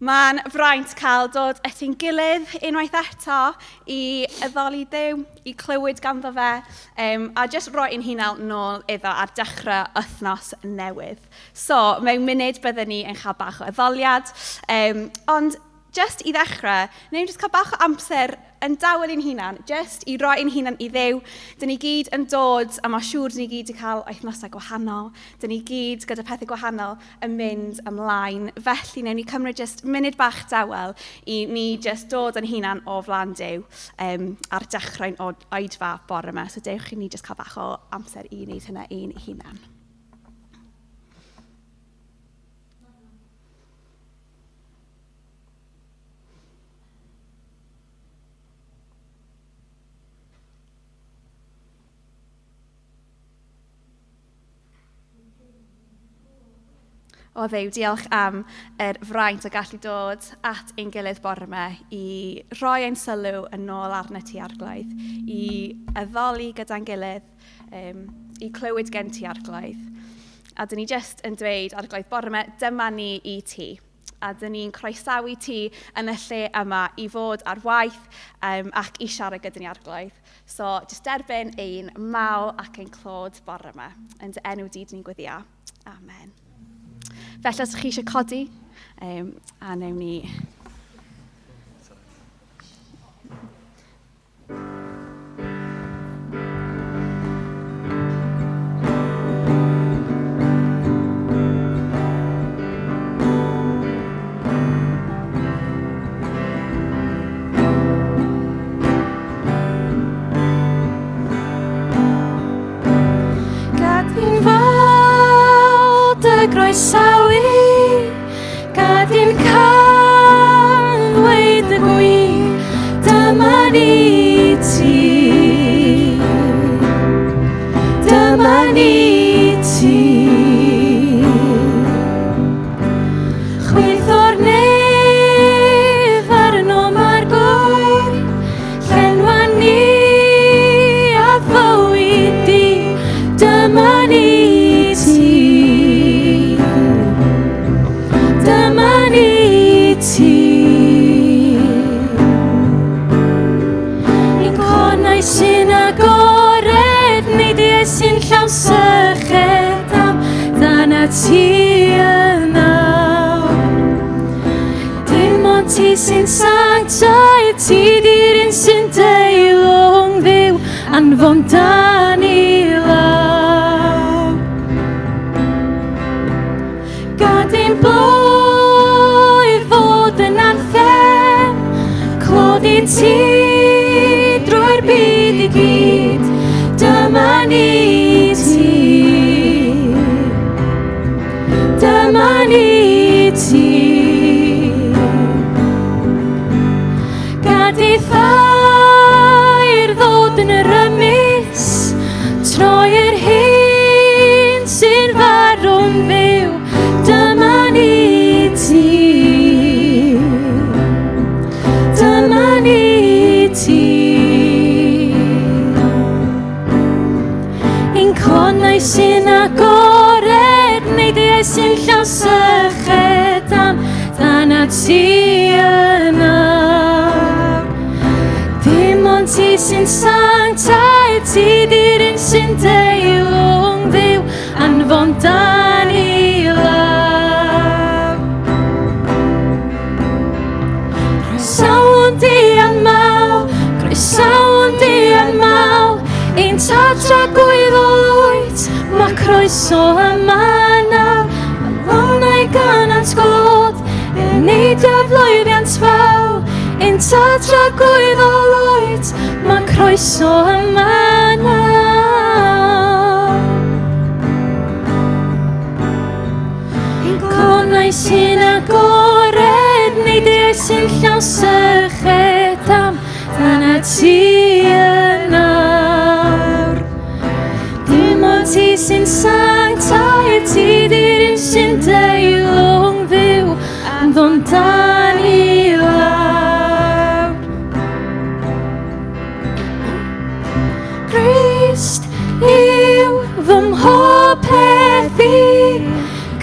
Mae'n fraint cael dod at ein gilydd unwaith eto i addoli Duw, i clywed ganddo fe, a jyst roi ein hunain nôl iddo ar dechrau wythnos newydd. So, mewn munud byddwn ni yn cael bach o addoliad, ond jyst i ddechrau, newn ni jyst cael bach o amser yn dawel ein hunain, jyst i roi ein hunain i Dduw. Dyn ni gyd yn dod, a mae siŵr dyn ni gyd i cael wythnosau gwahanol. Dyn ni gyd gyda pethau gwahanol yn mynd ymlaen. Felly, newn ni cymryd jyst munud bach dawel i ni jyst dod yn hunain o flaen Duw ar dechrau'n oedfa bore yma. So, dewch i ni jyst cael bach o amser i wneud hynna ein hunain. O Dduw, diolch am yr fraint o gallu dod at ein gilydd bore yma i roi ein sylw yn ôl arna ti Arglwydd, i addoli gyda'n gilydd, i clywed gen ti Arglwydd. A dyn ni jyst yn dweud Arglwydd bore yma, dyma ni i ti. A dyn ni'n croesawu ti yn y lle yma i fod ar waith ac i siarad gyda ni Arglwydd. So, jyst derbyn ein mawl ac ein clod bore yma. Yn dy enw di, dyn ni'n gweddio. Amen. Felly, os chi eisiau codi, a newn ni... Gadw'n fawr dy groesawu, gadw'n cawyd y gwir, dyma ni ti, dyma ni ti. Chwith o'r nef ar yn o'r gwyr, llenwa ni a fywyd di, dyma ni ti, dyma ni ti. Ein conau sy'n agored, neu di sy'n llawn syched am dyna ti yna. Dim ond ti sy'n sanctau, ti di'r un sy'n deilwng Dduw, anfon dan i law. Gad ein blwydd fod yn anthem, clod i ti drwy'r byd i gyd, dyma ni ti, dyma ni ti. Gad i thair ddod yn yr ymys, troi'r hyn sy'n farw'n fyw, dyma ni ti, dyma ni ti. Ein conau sy'n agored, neu di sy'n llawn syched am dyna ti yna. Dim ond ti sy'n sanctau, ti di'r un sy'n deilwng Dduw, anfon dan i law. Croesaw'n di a'n mawl, croesaw'n di a'n mawl, ein tadra gwydd o lwyd, mae croeso yma nawr, mae lonnau gan at glod, yn neidio flwyddiant fawr, ein tadra gwydd o lwyd, mae croeso yma nawr. Ein conau sy'n agored, neu di sy'n llawn syched am dyna ti yna. Dim ond ti sy'n sanctau, ti di'r un sy'n deilwng Dduw, anfon dan i law. Crist yw fy mhopeth i,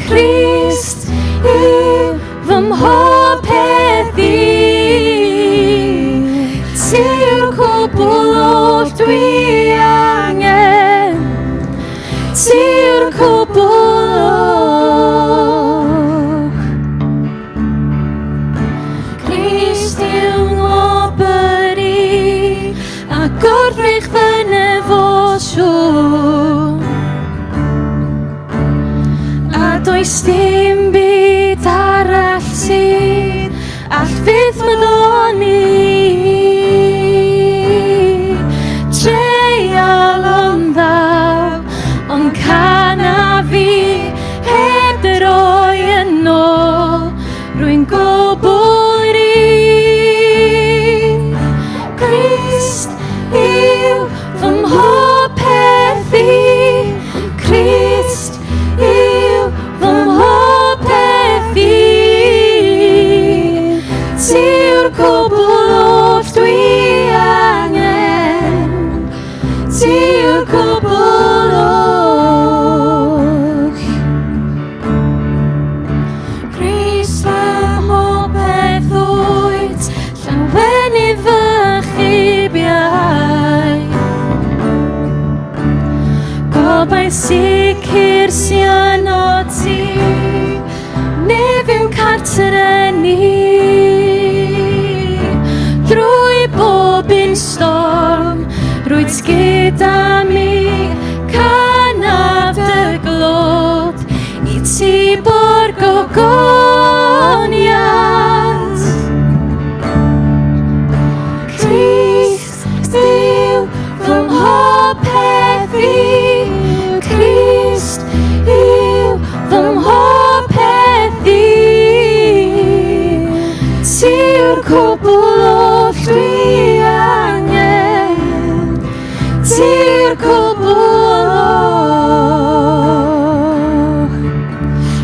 Crist yw fy mhopeth gwrnych fy nefosiwn. A does dim byd arall sydd all fydd meddwl ni. Treial ond ddaw, ond cana fi heb dy roi yn ôl, rwy'n gwbl rin. Crist yw fy mhopeth i, Crist yw fy mhopeth i. Ti yw'r cwbl oll dwi angen, ti yw'r cwbl oll. Crist fy mhopeth wyt, llawenydd fy chybiau. Gobaith sicr sy'n o ti, nef yw'n carter ni. Drwy bob un storm, rwyt gyda mi, canaf dy glod, i ti bo'r gogoniad. Crist yw fy mhopeth i, Crist yw fy mhopeth i. Ti yw'r cwbl oll dwi angen, ti yw'r cwbl oll.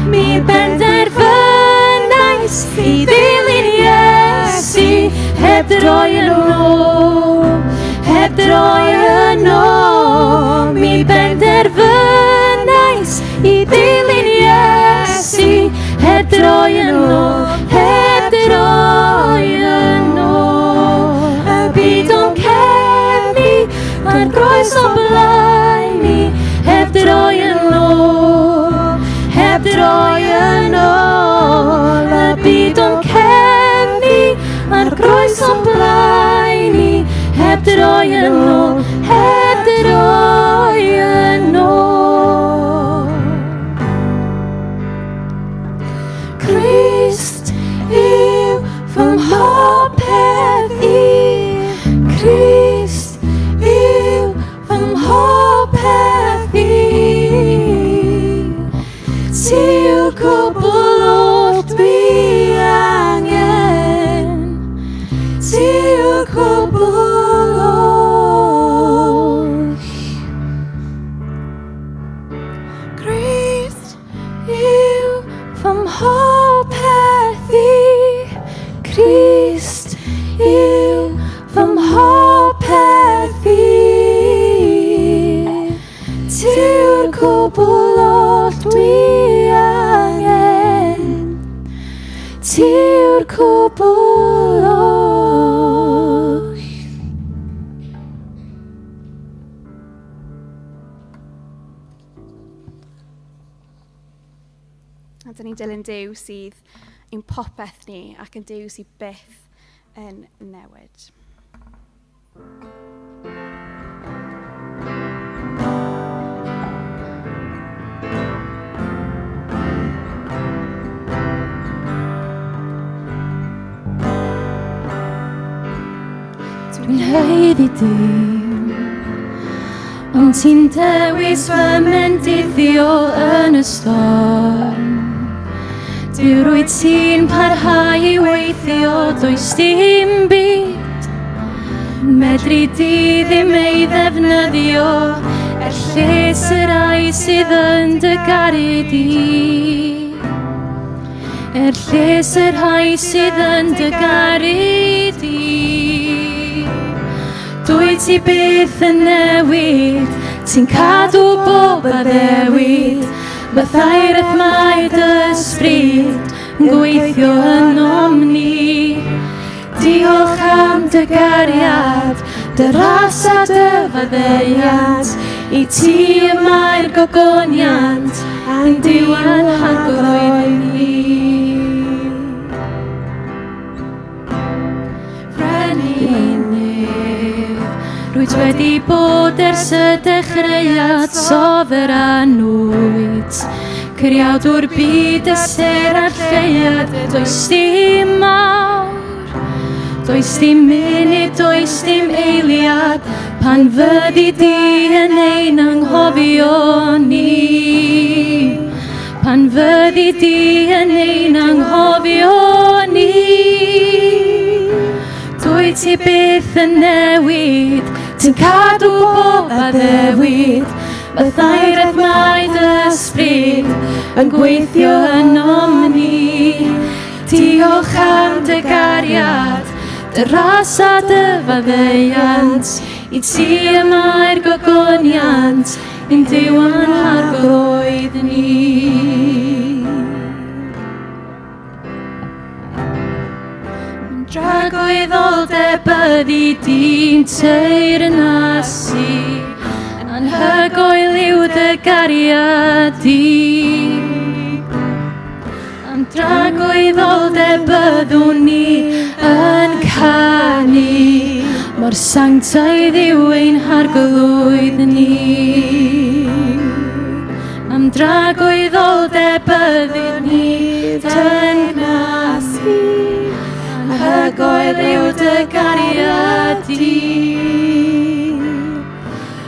Mi benderfynais i ddilyn Iesu, heb dy roi yn ôl, heb dy roi yn ôl. Mi benderfynais i ddilyn Iesu, heb dy roi yn ôl, heb dy roi yn ôl. Y byd o'n cefnu, a'r groes o blaen ni, heb dy roi yn ôl, heb dy roi yn ôl. Y byd o'n cefnu, a'r groes o blaen ni, heb dy roi yn ôl, heb dy roi yn ôl. Crist yw fy mhopeth i, Crist yw fy mhopeth i. Ti yw'r cwbl oll dwi angen, ti yw'r cwbl oll. Crist yw fy mhopeth i, Crist yw fy mhopeth i. Ti yw'r cwbl oll dwi angen, ti yw'r cwbl oll. A dyn ni'n dilyn Duw sydd ein popeth ni ac yn Duw sydd byth yn newid. Dwi'n haeddu dim, ond ti'n dewis fy mendithio yn y storm. Dyw rwyt ti'n parhau i weithio, does dim byd medru di ddim ei ddefnyddio, lles y rai sydd yn dy garu di. Lles y rhai sydd yn dy garu di. Dwy ti byth yn newid, ti'n cadw bob addewid. Bythaireth mae dy ysbryd yn gweithio yn omni. Diolch am dy gariad, dy ras a dy faddeuad. I ti yma'r gogoniant a'n diwan hagoroedd ni. Ond wedi bod ers y dechreuad soferanwyd. Creawdwr byd y ser a'r lleiad, does dim mawr. Does dim munud, does dim eiliad, pan fyddi di yn ein anghofio ni. Pan fyddi di yn ein anghofio ni. Dwy ti byth yn newid, ti'n cadw bob addewid. Byddai'r edmau dy ysbryd yn gweithio yn omni. Diolch am dy gariad, dy ras a dy faddeuant. I ti yma'r gogoniant, ein diwan arglwydd ni. Dragwyddoldeb byddi di'n teyrnasu, anhygoel yw dy gariad di. Am dragwyddoldeb byddwn ni yn canu, mor sanctaidd yw ein harglwydd ni. Am dragwyddoldeb byddwn ni yn canu, anhygoel yw dy gariad di.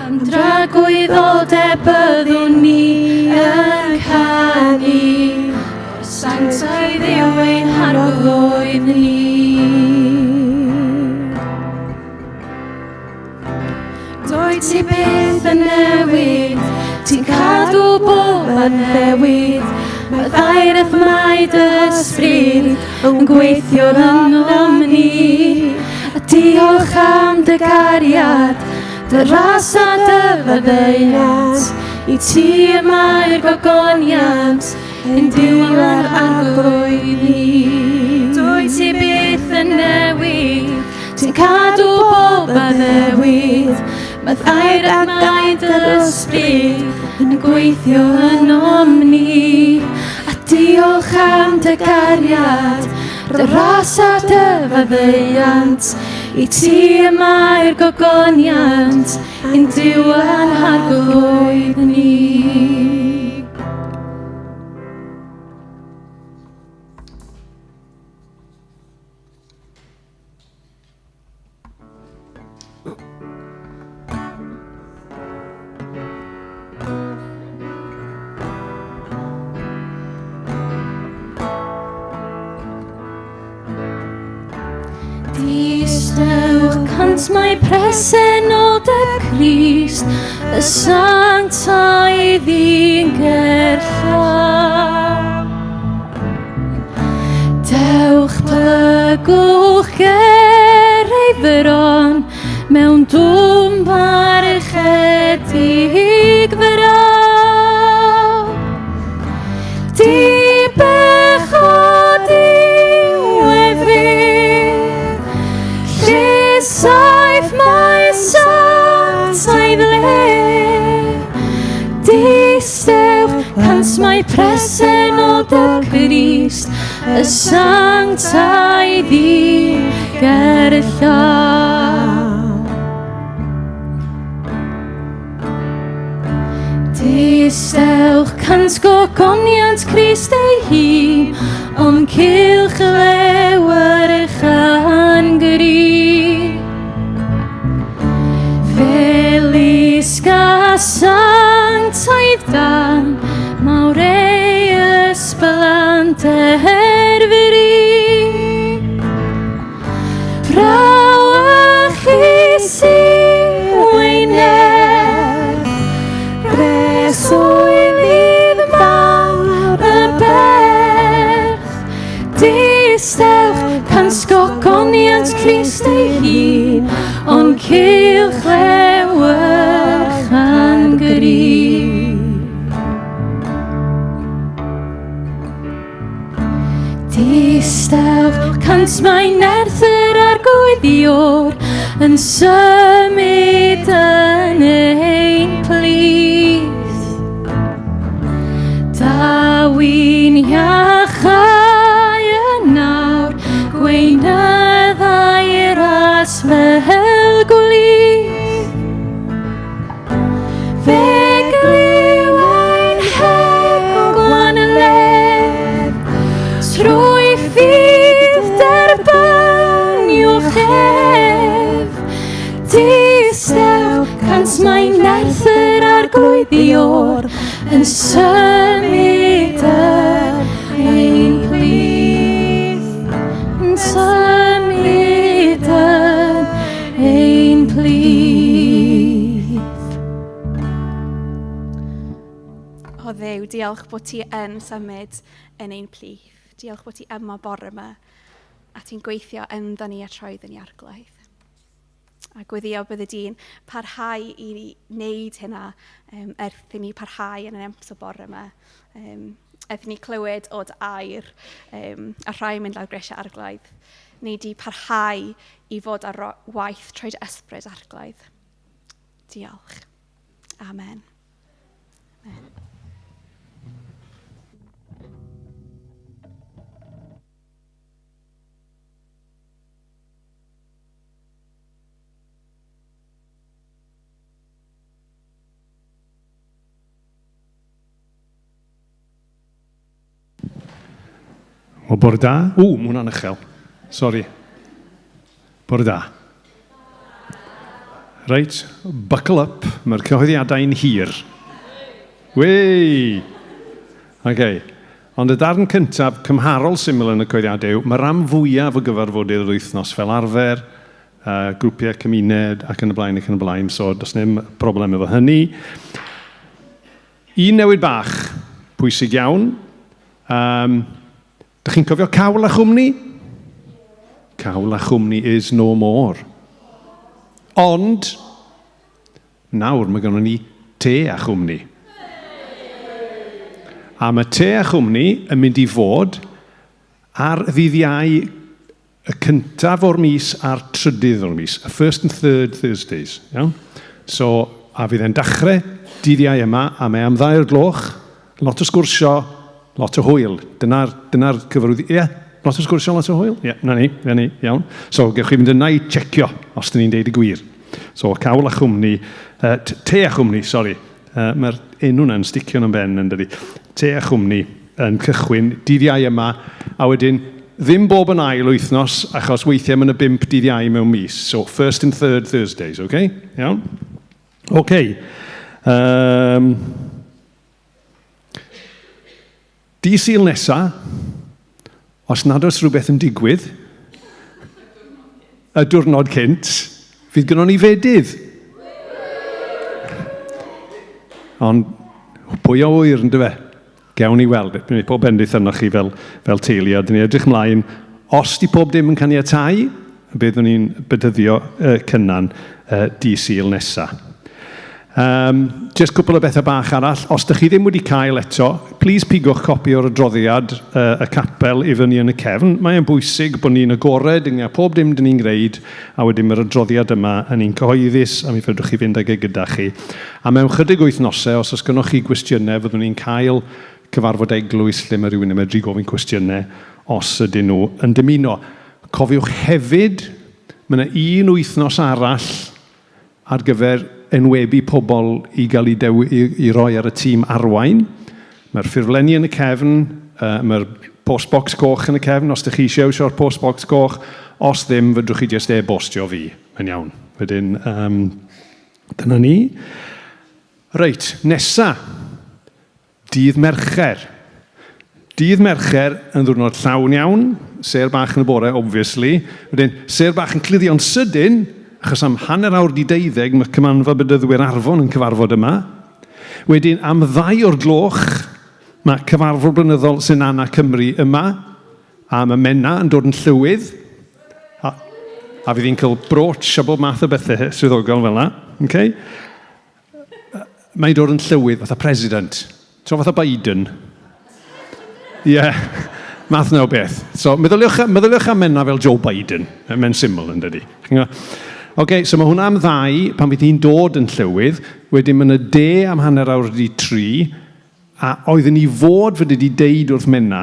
Am dragwyddoldeb byddwn ni yn canu, o'r sanctaidd yw ein harglwydd ni. Dwy ti byth yn newid, ti'n cadw bob addewid. Byddai'r edmau dy ysbryd yn gweithio yn omni. A diolch am dy gariad, dy ras a dy faddeuant. I ti yma'r gogoniant, ein diwan arglwydd ni. Dwy ti byth yn newid, ti'n cadw bob addewid. Byddai'r edmau dy ysbryd yn gweithio yn omni. A diolch am dy gariad, dy ras a dy faddeuant. I ti yma'r gogoniant, ein diwan arglwydd ni. Distewch cant mae presennol dy Crist, y sanctaidd i'n gerllaw. Dewch plygwch ger ei fyron, mewn dwm barchedig fyraw. Di bechod i'w efydd, saif mae sanctaidd le. Distewch cant mae presennol dy Crist, y sanctaidd i'n gerllaw. Distewch cant gogoniant Crist ei hun, ond cylch lewer eich angri. Felisga sanctaidd dan, mawr ei ysblant erfyri. Brawch i sy'n weineb, breswylydd mawr y berth. Distewch cant gogoniant Crist ei hun, ond cylch lewer angri. Distewch cant mae nerth yr arglwyddiwr yn symud yn ein plith. Dawi'n iachau yn nawr, gweinyddau ras fel gwlydd. mae'n nerth yr arglwyddiwr yn symud ein plith, yn symud ein plith. O Dduw, diolch bod ti yn symud yn ein plith. Diolch bod ti yma bore yma a ti'n gweithio ynddo ni a troedd yn ei arglwydd. A gweddio bydde di'n parhau i wneud hynna wrth i ni parhau yn y o bore yma. Wrth ni clywed o'r air a rhai mynd lawr grisiau arglwydd. Neu di parhau i fod ar waith troed ysbryd arglwydd. Diolch. Amen. Amen. O, bore da. Ww, mae hwnna'n uchel. Sori. Bore da. Reit, buckle up. Mae'r cyhoeddiadau'n hir. Wei! OK. Ond y darn cyntaf, cymharol syml yn y cyhoeddiadau yw, mae'r ram fwyaf o gyfarfodydd yr wythnos fel arfer, grwpiau cymuned ac yn y blaen, so does ddim problem efo hynny. Un newid bach, pwysig iawn. Dych chi'n cofio cawl a chwmni? Cawl a chwmni is no more. Ond, nawr mae gynnon ni te a chwmni. A mae te a chwmni yn mynd i fod ar ddydd Iau y cyntaf o'r mis a'r trydydd o'r mis. Y first and third Thursdays. Iawn? So, a fydd e'n dechrau dydd Iau yma, a mae am 2 o'r gloch, lot o sgwrsio, lot o hwyl. Dyna'r cyfarwydd. Ie, lot o sgwrsio, lot o hwyl. Ie, na ni, iawn. So, gewch chi fynd yna i checio, os dyn ni'n deud y gwir. So, cawl a chwmni, te a chwmni, sori. Mae'r enw na'n sticio yn ben yn dydi. Te a chwmni yn cychwyn dydd Iau yma, a wedyn ddim bob yn ail wythnos, achos weithiau mae'n y 5 dydd Iau mewn mis. So, first and third Thursdays, OK? Iawn? OK. Di Sul nesa, os nad oes rhywbeth yn digwydd, y diwrnod cynt, fydd gynnon ni fedydd. Ond pwy o wyr yn dy fe? Gawn ni weld. Mae pob bendith arnoch chi fel teulu. A dyn ni edrych ymlaen, os di pob dim yn caniatáu, bydd ni'n bedyddio cynnan Di Sul nesa. Just cwpl o bethau bach arall. Os ydych chi ddim wedi cael eto, please pigwch copi o'r adroddiad y capel i fyny yn y cefn. Mae'n bwysig bod ni'n agored yng pob dim dyn ni'n gwneud, a wedyn mae'r adroddiad yma yn un cyhoeddus, a mi fedrwch chi fynd ag gyda chi. A mewn chydig wythnosau, os oes gynnwch chi gwestiynau, fyddwn ni'n cael cyfarfod eglwys lle mae rhywun yn medru gofyn cwestiynau os ydyn nhw yn dymuno. Cofiwch hefyd, mae yna un wythnos arall ar gyfer enwebu pobl i gael i roi ar y tîm arwain. Mae'r ffurflenni yn y cefn, mae'r postbox coch yn y cefn, os ydych chi eisiau sio'r postbox coch, os ddim, fydrwch chi jyst e-bostio fi. Mae'n iawn. Wedyn, dyna ni. Reit, nesa. Dydd Mercher. Dydd Mercher yn ddwrnod llawn iawn, ser bach yn y bore, obviously. Wedyn, ser bach yn cliddio'n sydyn, achos am 12:30 mae cymanfa bydyddwyr Arfon yn cyfarfod yma. Wedyn, am 2 o'r gloch, mae cyfarfod blynyddol Senana Cymru yma, a mae Menna yn dod yn llywydd, a fydd hi'n cael broach a bob math o bethau swyddogol fel yna. Okay? Mae'n dod yn llywydd fatha president. So fatha Biden. Ie, math na o beth. So, meddyliwch am Menna fel Joe Biden. Mae'n syml yn dydi. OK, so mae hwnna am 2, pan fydd hi'n dod yn llywydd, wedyn mae'n y de am 2:30, a oedden ni fod fyddi di deud wrth Menna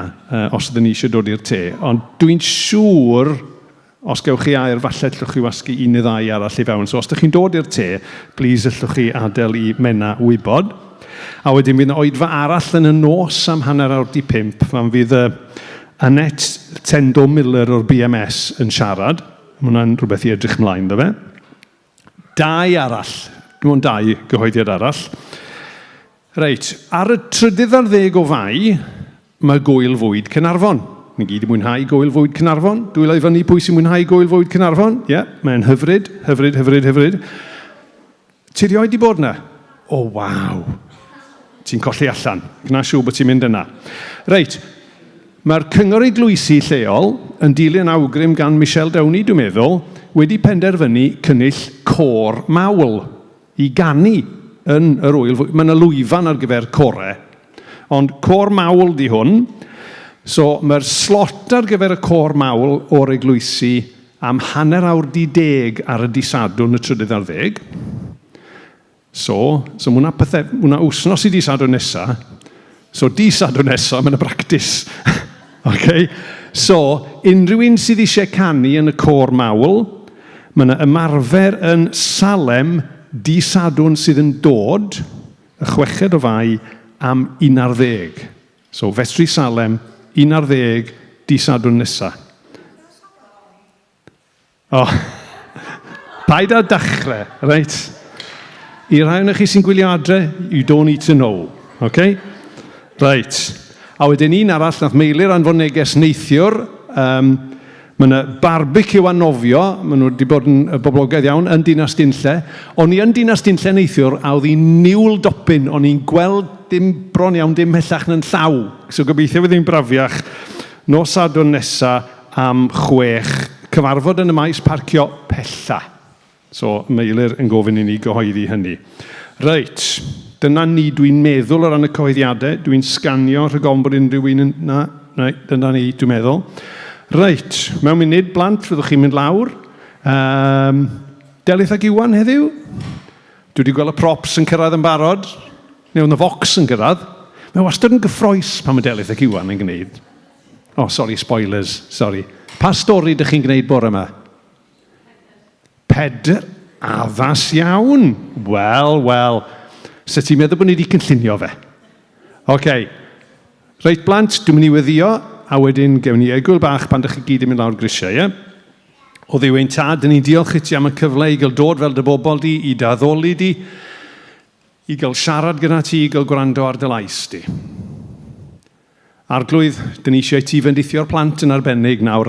os ydyn ni eisiau dod i'r te. Ond dwi'n siŵr, os gewch chi air, falle llwch chi wasgu 1 neu 2 arall i fewn. So os ydych chi'n dod i'r te, please llwch chi adael i Menna wybod. A wedyn bydd yna oedfa arall yn y nos am 4:45, fan fydd Annette Tendo Miller o'r BMS yn siarad. Mae hwnna'n rhywbeth i edrych ymlaen, dda fe. 2 arall, dim ond 2 gyhoeddiad arall. Reit, ar y 30 o Fai, mae Gwyl Fwyd Caernarfon. Ni gyd yn mwynhau Gwyl Fwyd Caernarfon. Dwylo i fyny pwy sy'n mwynhau Gwyl Fwyd Caernarfon. Ie, mae'n hyfryd. Ti rioed di bod yna? O, waw. Ti'n colli allan. Gna siw bod ti'n mynd yna. Reit, mae'r Cyngor Eglwysi lleol yn dilyn awgrym gan Michelle Downey, dwi'n meddwl, wedi penderfynu cynnill côr mawl i ganu yn yr Ŵyl Fwyd. Mae yna lwyfan ar gyfer corau, ond côr mawl di hwn. So mae'r slot ar gyfer y côr mawl o'r eglwysi am 9:10 ar y disadwn y 30. So hwnna wsnos i disadwn nesa. So disadwn nesa, mae'n y bractis. Okay? So, unrhyw un sydd eisiau canu yn y côr mawl, mae yna ymarfer yn Salem disadwn sydd yn dod, y 6 o Fai, am 11. So, Festri Salem, 11 disadwn nesa. O, paid â dechrau, reit? I rai o'ch chi sy'n gwylio adre, you don't need to know, okay? Reit. A wedyn un arall nath Meilir anfon neges neithiwr, mae yna barbecue a nofio, maen nhw wedi bod yn boblogaidd iawn, yn Dinas Dinlle. O'n i yn Dinas Dinlle neithiwr, a oedd hi'n niwl dopyn, o'n i'n gweld dim bron iawn, dim hellach na'n llaw. So gobeithio fydd hi'n brafiach nos Sadwrn nesa am 6, cyfarfod yn y maes parcio pella. So Meilir yn gofyn i ni gyhoeddi hynny. Reit, dyna ni dwi'n meddwl o ran y cyhoeddiadau, dwi'n sganio rhagofn bod unrhyw un yn... dyna ni dwi'n meddwl. Reit, mewn munud blant, fyddwch chi'n mynd lawr. Delyth ag Iwan heddiw? Dwi wedi gweld y props yn cyrraedd yn barod. Neu yn y fox yn cyrraedd. Mae wastad yn gyffroes pan mae Delyth ag Iwan yn gwneud. Spoilers, sorry. Pa stori ydych chi'n gwneud bore yma? 4, addas iawn. Wel. So ti'n meddwl bod ni wedi cynllunio fe? Reit blant, dwi'n mynd i weddio. A wedyn gewn ni egwyl bach pan ydych chi gyd yn mynd lawr grisiau, ie? O ddiw ein tad, dyn ni'n diolch i ti am y cyfle i gael dod fel dy bobl di, i daddoli di, i gael siarad gyda ti, i gael gwrando ar dy lais di. Arglwydd, dyn ni eisiau ti fendithio'r plant yn arbennig nawr,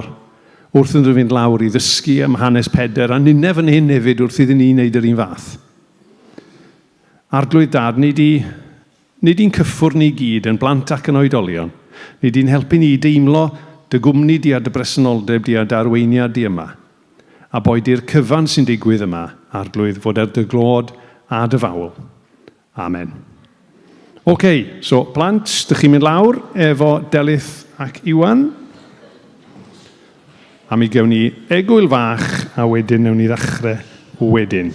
wrth yn fynd lawr i ddysgu am hanes Peder, a nynne fan hyn hefyd wrth iddyn ni wneud yr un fath. Arglwydd dad, nid i'n cyffwr ni gyd yn blant ac yn oedolion, nid i'n helpu ni deimlo dy gwmni di a dy bresenoldeb di a dy arweiniad di yma. A boed i'r cyfan sy'n digwydd yma, Arglwydd, fod dy glod a dy fawl. Amen. So plant, dych chi'n mynd lawr efo Delyth ac Iwan. A mi gewn ni egwyl fach a wedyn newn ni ddechrau wedyn.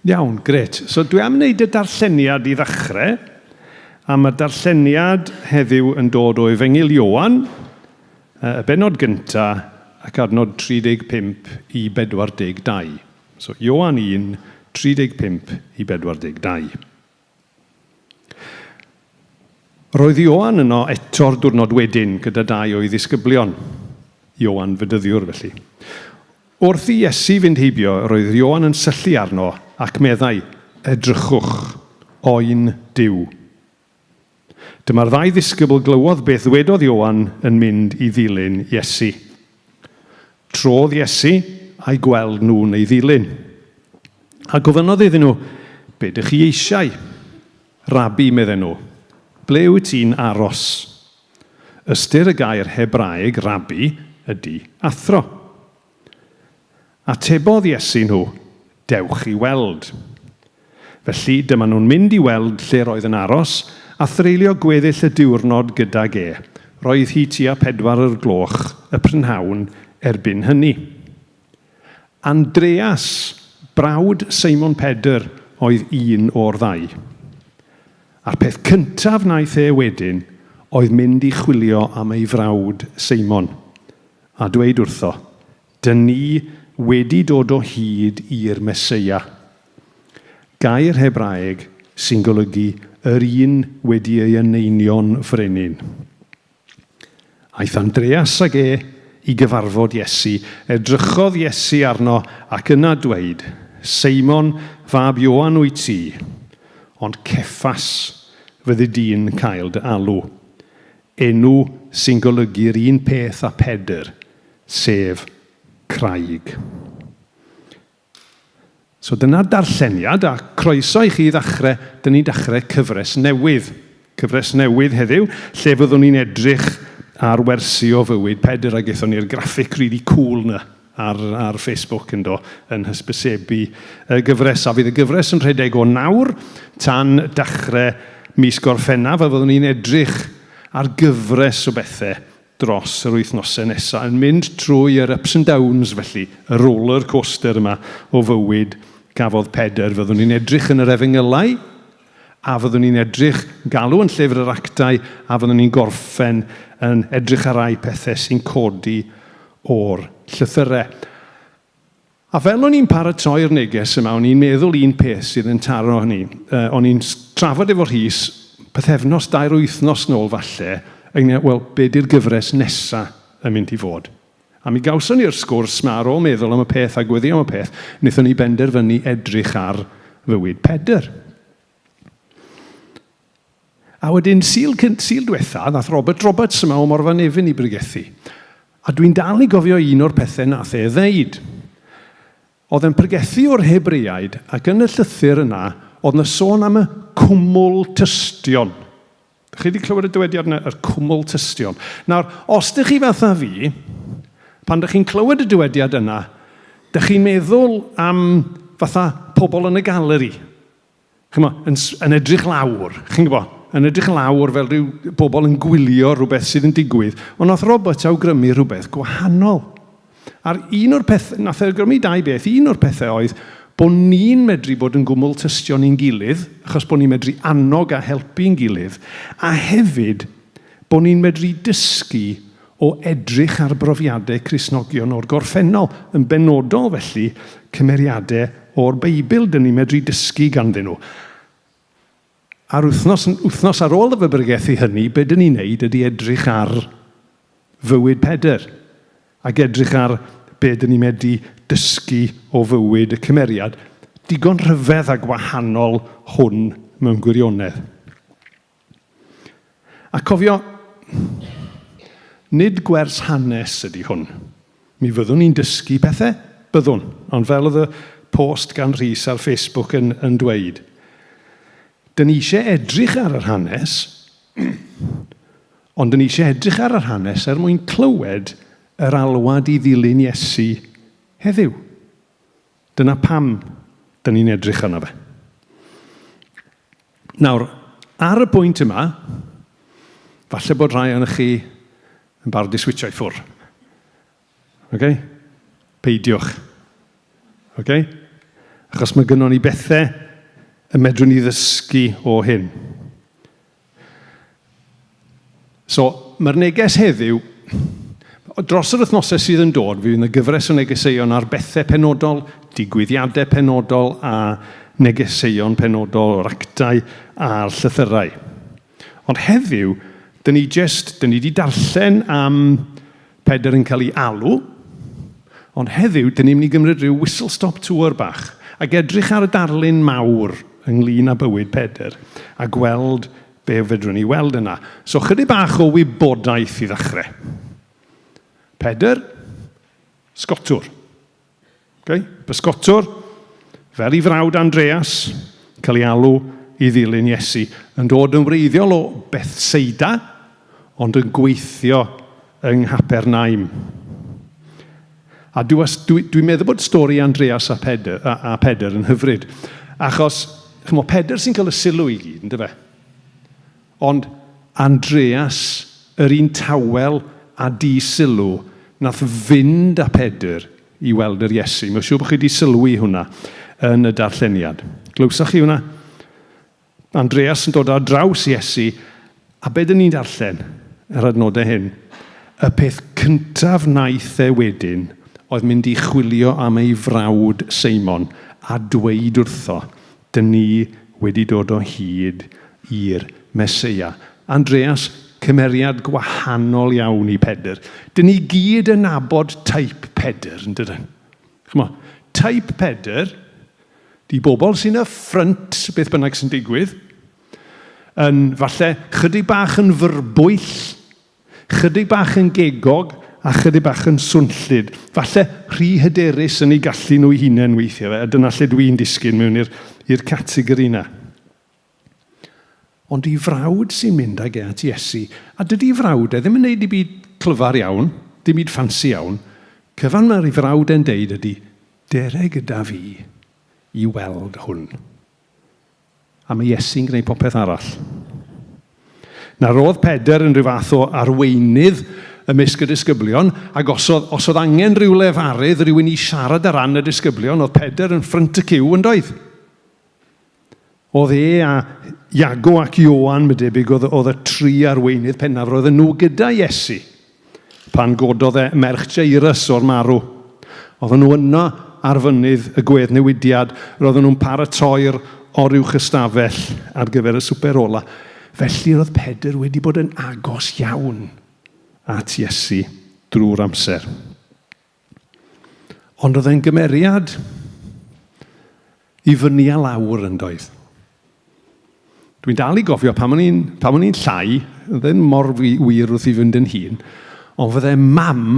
Iawn, gret. So dwi am wneud y darlleniad i ddechrau, a mae'r darlleniad heddiw yn dod o Efengyl Ioan, y benod gyntaf ac adnod 35 i 42. So Ioan 1, 35 i 42. Roedd Ioan yno eto'r diwrnod wedyn gyda 2 o'i ddisgyblion. Ioan fydyddiwr felly. Wrth i Iesu fynd heibio, roedd Ioan yn syllu arno ac meddai, edrychwch, oen Duw. Dyma'r 2 ddisgybl glywodd beth wedodd Ioan yn mynd i ddilyn Iesu. Trodd Iesu a'i gweld nhw'n ei ddilyn. A gofynodd iddyn nhw, be dych chi eisiau? Rabi, medden nhw, ble wyt ti'n aros? Ystyr y gair Hebraeg, rabi, ydy athro. Atebodd Iesu nhw, dewch i weld. Felly dyma nhw'n mynd i weld lle roedd yn aros, a threulio gweddill y diwrnod gydag e. Roedd hi tua 4 o'r gloch y prynhawn erbyn hynny. Andreas, brawd Simon Pedr, oedd un o'r ddau. A'r peth cyntaf wnaeth e wedyn oedd mynd i chwilio am ei frawd Simon, a dweud wrtho, dyn ni wedi dod o hyd i'r Meseia. Gair Hebraeg sy'n golygu yr un wedi ei eneinio'n frenin. Aeth Andreas ag e i gyfarfod Iesu, edrychodd Iesu arno ac yna dweud, Simon, fab Ioan wyt ti, ond Cephas fyddi di'n cael dy alw. Enw sy'n golygu'r un peth â Pedr, sef craig. So dyna'r darlleniad, a croeso i chi ddechrau, dyn ni'n dechrau cyfres newydd. Cyfres newydd heddiw, lle fyddwn ni'n edrych ar wersi o fywyd Pedr, a gaethon ni'r graffic really cool na ar Facebook yn hysbysebu y gyfres. A fydd y gyfres yn rhedeg o nawr tan dechrau mis Gorffennaf, a fyddwn ni'n edrych ar gyfres o bethau dros yr wythnosau nesaf, yn mynd trwy yr ups and downs felly, y roller coaster yma o fywyd gafodd Pedr. Fyddwn ni'n edrych yn yr Efengylau, a fyddwn ni'n edrych galw yn llyfr yr Actau, a fyddwn ni'n gorffen yn edrych ar rai pethau sy'n codi o'r llythyrau. A fel o'n i'n paratoi'r neges yma, o'n i'n meddwl un peth sydd yn taro hynny. O'n i'n trafod efo Rhys, pethefnos 2 wythnos nôl falle, wel, be di'r gyfres nesaf yn mynd i fod? A mi gawson ni'r sgwrs yma ar ôl meddwl am y peth a gweddio am y peth, wnaethon ni benderfynu edrych ar fywyd Pedr. A wedyn, sil diwetha, nath Robert Roberts yma o Morfa Nefyn i brigethu. A dwi'n dal i gofio un o'r pethau nath e ddeud. Oedd yn pregethu o'r Hebreaid, ac yn y llythyr yna, oedd yna sôn am y cwmwl tystion. Chi wedi clywed y dywediad yna, yr cwmwl tystion. Nawr, os ydych chi fatha fi, pan ydych chi'n clywed y dywediad yna, ydych chi'n meddwl am fatha pobl yn y galeri. Yn edrych lawr, chi'n gwybod? Yn edrych lawr fel rhyw bobl yn gwylio rhywbeth sydd yn digwydd. Ond nath Robert awgrymu rhywbeth gwahanol. A'r un o'r pethau, nath awgrymu 2 beth, un o'r pethau oedd bod ni'n medru bod yn gwmwl tystion i'n gilydd, achos bod ni'n medru annog a helpu'n gilydd, a hefyd bod ni'n medru dysgu o edrych ar brofiadau Cristnogion o'r gorffennol, yn benodol felly cymeriadau o'r Beibl dyn ni'n medru dysgu ganddyn nhw. A'r wythnos ar ôl y fybrygethu hynny, be dyn ni'n neud ydy edrych ar fywyd Pedr, ac edrych ar be dyn ni'n medru dysgu o fywyd y cymeriad, digon rhyfedd a gwahanol hwn mewn gwirionedd. A cofio, nid gwers hanes ydy hwn. Mi fyddwn ni'n dysgu pethau? Byddwn. Ond fel oedd y post gan Rhys ar Facebook yn dweud, dyn ni eisiau edrych ar yr hanes, ond dyn ni eisiau edrych ar yr hanes mwyn clywed yr alwad i ddilyn Iesu heddiw. Dyna pam dyn ni'n edrych arno fe. Nawr, ar y pwynt yma, falle bod rhai o'n chi yn barod i switcho i ffwrdd. Okay? Peidiwch. Okay? Achos mae gynnon ni bethau y medrwn ni ddysgu o hyn. So, mae'r neges heddiw, dros yr wythnosau sydd yn dod, fydd yna gyfres o negeseuon ar bethau penodol, digwyddiadau penodol a negeseuon penodol o'r Actau a'r llythyrau. Ond heddiw, dyn ni wedi darllen am Pedr yn cael ei alw, ond heddiw, dyn ni'n mynd i gymryd rhyw whistle-stop tour bach ac edrych ar y darlun mawr ynglyn â bywyd Pedr a gweld be fedrwn ni weld yna. So chydig bach o wybodaeth i ddechrau. Pedr, sgotwr. Okay? Bysgotwr, fel ei frawd Andreas, cael ei alw i ddilyn Iesu, yn dod yn wreiddiol o Bethsaida, ond yn gweithio yng Nghapernaum. A dwi'n meddwl bod stori Andreas a Pedr yn hyfryd, achos Pedr sy'n cael y sylw i gyd, ynddo fe? Ond Andreas, yr un tawel a di sylw, nath fynd â Pedr i weld yr Iesu. Mae'n siŵr bod chi wedi sylwi hwnna yn y darlleniad. Glywsach chi hwnna? Andreas yn dod ar draws Iesu, a be dyn ni'n darllen yr adnodau hyn? Y peth cyntaf naeth e wedyn oedd mynd i chwilio am ei frawd Seimon a dweud wrtho, dyn ni wedi dod o hyd i'r Meseia. Andreas, cymeriad gwahanol iawn i Pedr. Dyn ni gyd yn nabod taip Pedr, yn dydyn? Taip Pedr, di bobl sy'n y ffrynt beth bynnag sy'n digwydd, yn falle chydig bach yn fyrbwyll, chydig bach yn gegog, a chydig bach yn swnllyd. Falle rhy hyderus yn ei gallu nhw i hunain weithio fe, a dyna lle dwi'n disgyn mewn i'r categori yna. Ond i frawd sy'n mynd ag at Iesu, a dydy frawd ddim yn neud i byd clyfar iawn, dim byd ffansi iawn, cyfan mae'r frawd yn deud ydy, dere gyda fi i weld hwn. A mae Iesu'n gwneud popeth arall. Na roedd Pedr yn rhyw fath o arweinydd ymysg y disgyblion, ac os oedd angen rhyw lefarydd, rhywun i siarad ar ran y disgyblion, oedd Pedr yn ffrynt y cyw yn doedd. Oedd e a Iago ac Ioan, mae debyg, oedd y tri arweinydd pennaf, roedden nhw gyda Iesu, pan gododd e merch Jairus o'r marw. Oedden nhw yno ar fynydd y gwedd newidiad, roedden nhw'n paratoi'r oriwch ystafell ar gyfer y swper ola. Felly roedd Pedr wedi bod yn agos iawn at Iesu drwy'r amser. Ond oedd e'n gymeriad i fyny a lawr yn doedd. Dwi'n dal i gofio pan o'n i'n llai, ddim mor wir wrth i fynd yn hun, ond fydde mam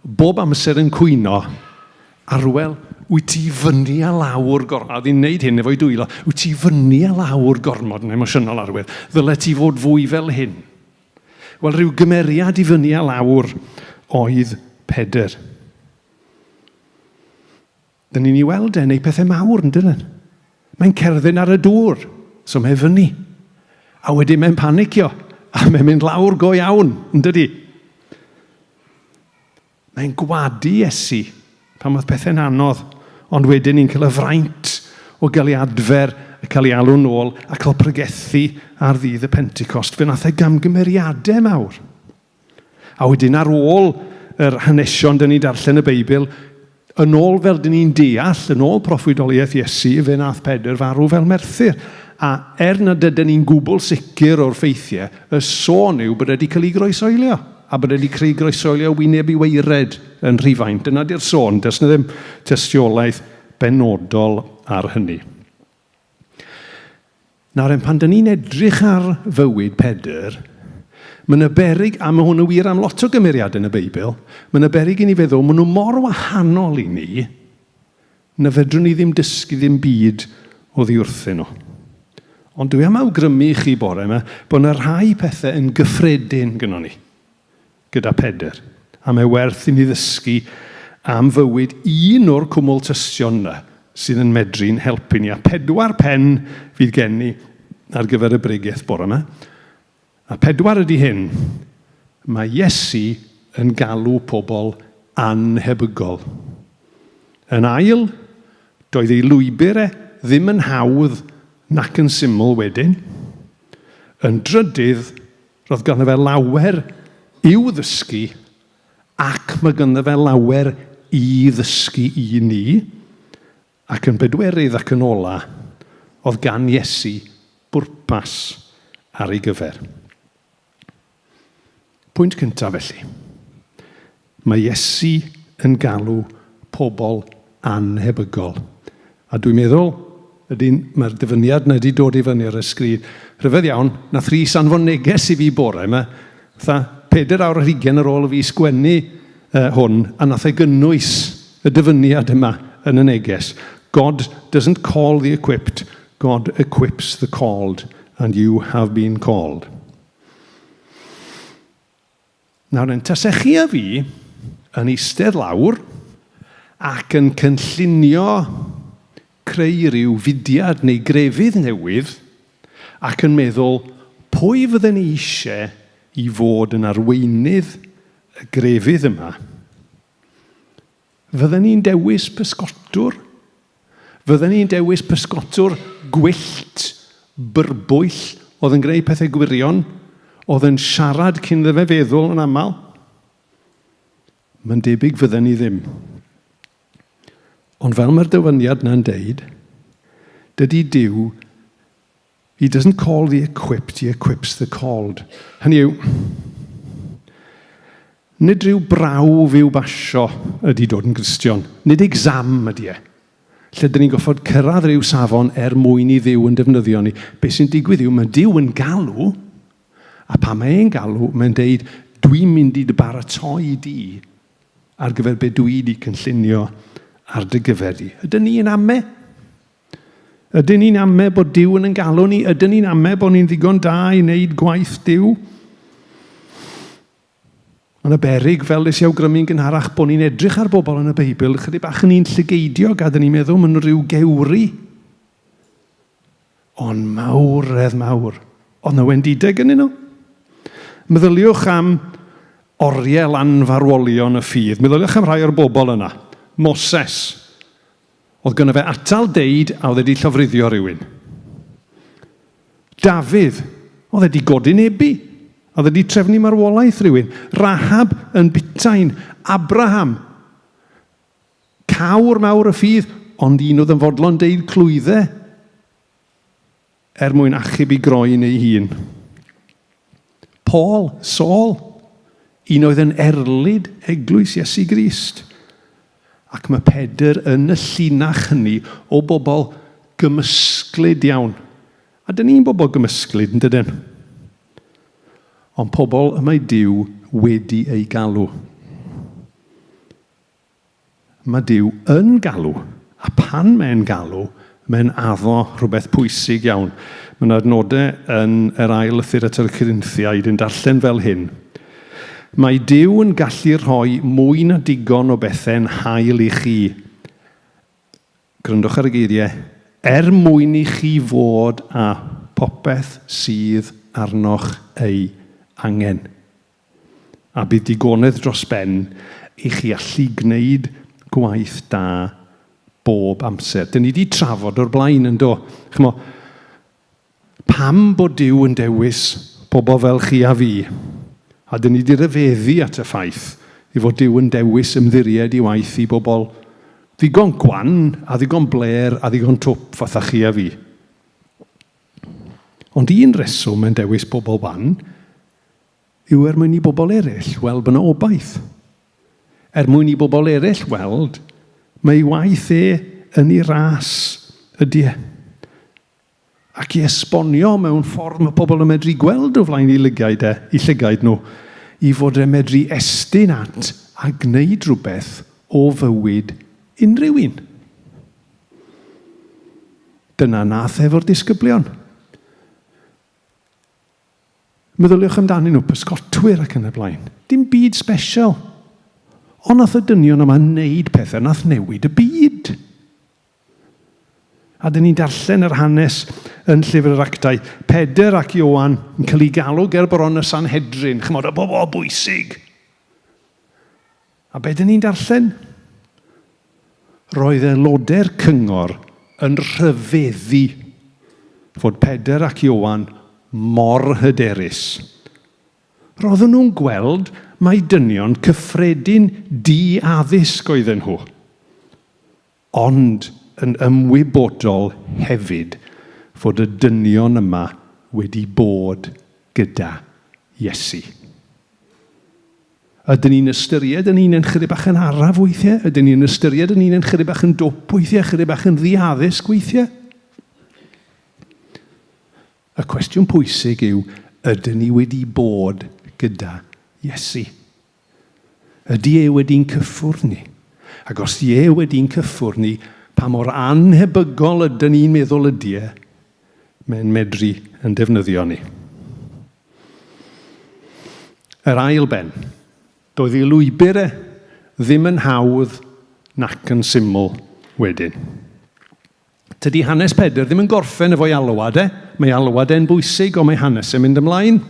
bob amser yn cwyno, Arwel, wyt ti fyny a lawr gormod, a ddi'n neud hyn efo'i dwylo, wyt ti fyny a lawr gormod yn emosiynol Arwel, ddyle ti fod fwy fel hyn. Wel, rhyw gymeriad i fyny a lawr oedd Pedr. Dyn ni'n ei weld e'n ei pethau mawr yn dydyn. Mae'n cerdded ar y dŵr. So mae fyny. A wedyn mae'n panicio. A mae'n mynd lawr go iawn, yn dydi? Mae'n gwadu Iesu pan oedd pethau'n anodd. Ond wedyn ni'n cael y fraint o gael ei adfer, cael ei alw nôl, a cael pregethu ar ddydd y Pentecost. Fe nath e gamgymeriadau mawr. A wedyn ar ôl yr hanesion dyn ni darllen y Beibl, yn ôl fel dyn ni'n deall, yn ôl proffwydoliaeth Iesu, fe nath Pedr farw fel Merthyr. A nad ydyn ni'n gwbl sicr o'r ffeithiau, y sôn yw bod wedi cael ei groesoelio, a bod wedi creu groesoelio wyneb i weired yn Rhufaint. Dyna di'r sôn, does na ddim tystiolaeth benodol ar hynny. Nawr, pan dyn ni'n edrych ar fywyd Pedr, mae'n berig, a mae hwn yn wir am lot o gymeriad yn y Beibl, mae'n berig i ni feddwl, maen nhw mor wahanol i ni, na fedrwn ni ddim dysgu ddim byd o ddiwrthyn nhw. Ond dwi am awgrymu chi bore yma bod yna rhai pethau yn gyffredin gyda ni, gyda Pedr. A mae werth i ni ddysgu am fywyd un o'r cwmwl tystion yna sydd yn medru'n helpu ni. A 4 pen fydd gen ni ar gyfer y bregaeth bore yma. A 4 ydy hyn. Mae Iesu yn galw pobl anhebygol. Yn ail, doedd ei lwybr ddim yn hawdd nac yn syml wedyn. Yn drydydd, roedd ganddo fe lawer i'w ddysgu, ac mae ganddo fe lawer i ddysgu i ni, ac yn bedwerydd ac yn ola, oedd gan Iesu bwrpas ar ei gyfer. Pwynt cyntaf felly. Mae Iesu yn galw pobl anhebygol. A dwi'n meddwl, mae'r dyfyniad na wedi dod i fyny ar y sgrin. Rhyfedd iawn, nath Rhys anfon neges i fi bore yma, 4 awr ar 20 ar ôl i fi sgwennu hwn, a nath e gynnwys y dyfyniad yma yn y neges. God doesn't call the equipped, God equips the called, and you have been called. Nawr, yn tasech chi a fi yn eistedd lawr ac yn cynllunio creu rhyw fudiad neu grefydd newydd ac yn meddwl pwy fydden ni eisiau i fod yn arweinydd y grefydd yma? Fydden ni'n dewis pysgotwr? Fydden ni'n dewis pysgotwr gwyllt, byrbwyll, oedd yn gwneud pethau gwirion, oedd yn siarad cyn iddo fe feddwl yn aml? Mae'n debyg fydden ni ddim. Ond fel mae'r dyfyniad na'n deud, dydy Duw, he doesn't call the equipped, he equips the called. Hynny yw, nid rhyw brawf i'w basio ydy dod yn Gristion. Nid exam ydy e. Lle dyn ni'n goffod cyrraedd rhyw safon mwyn i Dduw yn defnyddio ni. Be sy'n digwydd yw, mae Duw yn galw, a pa mae e'n galw, mae'n deud, dwi'n mynd i dy baratoi di ar gyfer be dwi di cynllunio ar dy gyfer di. Ydyn ni'n ame? Ydyn ni'n ame bod Duw yn galw ni? Ydyn ni'n ame bod ni'n ddigon da i wneud gwaith Duw? Yn y berig, fel nes i awgrymu'n gynharach, bod ni'n edrych ar bobl yn y Beibl, chydig bach yn un llygeidio, gad ni'n meddwl maen nhw rhyw gewri. Ond mawredd mawr. Ond na wendideg yn nhw. Meddyliwch am oriau lanfarwolion y ffydd. Meddyliwch am rhai o'r bobl yna. Moses. Oedd gynno fe atal deud a oedd wedi llofruddio rhywun. Dafydd. Oedd wedi godinebu. Oedd wedi trefnu marwolaeth rhywun. Rahab yn Bitain. Abraham. Cawr mawr y ffydd, ond un oedd yn fodlon deud clwyddau mwyn achub i groen ei hun. Paul, Saul, un oedd yn erlyd eglwys Iesu Grist. Ac mae Pedr yn y llinach hynny o bobl gymysglyd iawn. A dyn ni'n bobl gymysglyd, yn dydyn? Ond pobl y mae Duw wedi ei galw. Mae Duw yn galw, a pan mae'n galw, mae'n addo rhywbeth pwysig iawn. Mae'n adnodau yn yr ail lythyr at yr Corinthiaid yn darllen fel hyn. Mae Duw yn gallu rhoi mwy na digon o bethau'n hael i chi. Gryndwch ar y geiriau. Mwyn i chi fod a popeth sydd arnoch ei angen. A bydd digonedd dros ben i chi allu gwneud gwaith da bob amser. Dyn ni wedi trafod o'r blaen yn do. Chmo, pam bod Duw yn dewis pobl fel chi a fi? A dyn ni wedi ryfeddu at y ffaith i fod Duw yn dewis ymddiried i waith i bobl ddigon gwan, a ddigon bler, a ddigon twp fatha chi a fi. Ond un reswm yn dewis bobl wan yw mwyn i bobl eraill weld byna obaith. Mwyn i bobl eraill weld mae waith yn ei ras ydy e. Ac i esbonio mewn ffordd mae pobl yn medru gweld o flaen i llygaid nhw, i fod yn medru estyn at a gwneud rhywbeth o fywyd unrhyw un. Dyna nath efo'r disgyblion. Meddyliwch amdanyn nhw, pysgotwyr ac yn y blaen. Dim byd special. Ond nath y dynion yma wneud pethau, nath newid y byd. A dyn ni'n darllen yr hanes yn llyfr yr Actau. Pedr ac Ioan yn cael ei galw ger bron y Sanhedrin. Chymod, y bobl bwysig. A be dyn ni'n darllen? Roedd aelodau'r cyngor yn rhyfeddu fod Pedr ac Ioan mor hyderus. Roedden nhw'n gweld mae dynion cyffredin di-addysg oedden nhw. Ond yn ymwybodol hefyd fod y dynion yma wedi bod gyda Iesu. Ydyn ni'n ystyried yn un yn chydig bach yn araf weithiau? Ydyn ni'n ystyried yn un yn chydig bach yn dwp weithiau? Chydig bach yn ddi-addysg weithiau? Y cwestiwn pwysig yw, ydyn ni wedi bod gyda Iesu? Ydy e wedi'n cyffwrdd ni? Ac os di e wedi'n cyffwrdd ni, pa mor anhebygol ydyn ni'n meddwl ydy e, mae'n medru yn defnyddio ni. Yr ail ben, doedd ei lwybr e ddim yn hawdd nac yn syml wedyn. Tydi hanes Pedr ddim yn gorffen efo'i alwad e. Mae alwad e'n bwysig, ond mae hanes yn mynd ymlaen.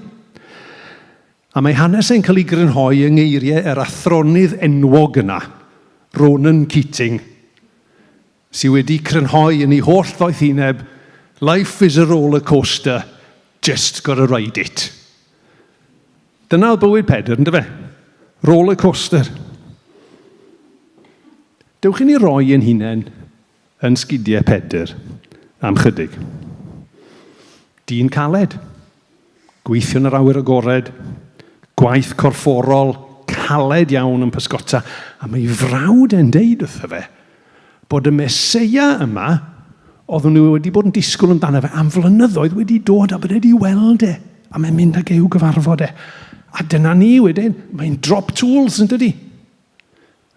A mae hanes e'n cael ei grynhoi yng ngeiriau yr athronydd enwog yna, Ronan Keating, sydd wedi crynhoi yn ei holl ddoethineb, life is a roller coaster, just gotta ride it. Dyna oedd bywyd Pedr, ynddo fe? Roller coaster. Dewch i ni roi yn hunain yn sgidiau Pedr am chydig. Dyn caled, gweithio yn yr awyr agored, gwaith corfforol, caled iawn yn pysgota, a mae frawd e'n deud wrtho fe bod y Meseia yma, oedden nhw wedi bod yn disgwyl amdano fe am flynyddoedd wedi dod a bod wedi weld e, a mae'n mynd ag i'w gyfarfod e. A dyna ni wedyn, mae'n drop tools yn dydi.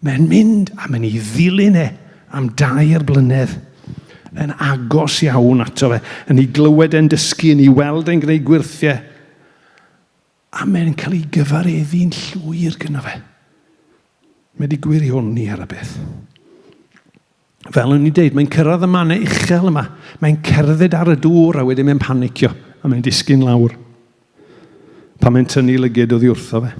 Mae'n mynd a mae'n ei ddilyn e am 2 blynedd yn agos iawn ato fe, yn ei glywed e'n dysgu, yn ei weld e'n gwneud gwirthiau. A mae'n cael ei gyfareddu'n llwyr gyda fe. Mae wedi gwirioni ar y beth. Fel o'n i'n deud, mae'n cyrraedd y mannau uchel yma. Mae'n cerdded ar y dŵr a wedyn mae'n panicio a mae'n disgyn lawr. Pan mae'n tynnu lygyd oddi wrtho fe.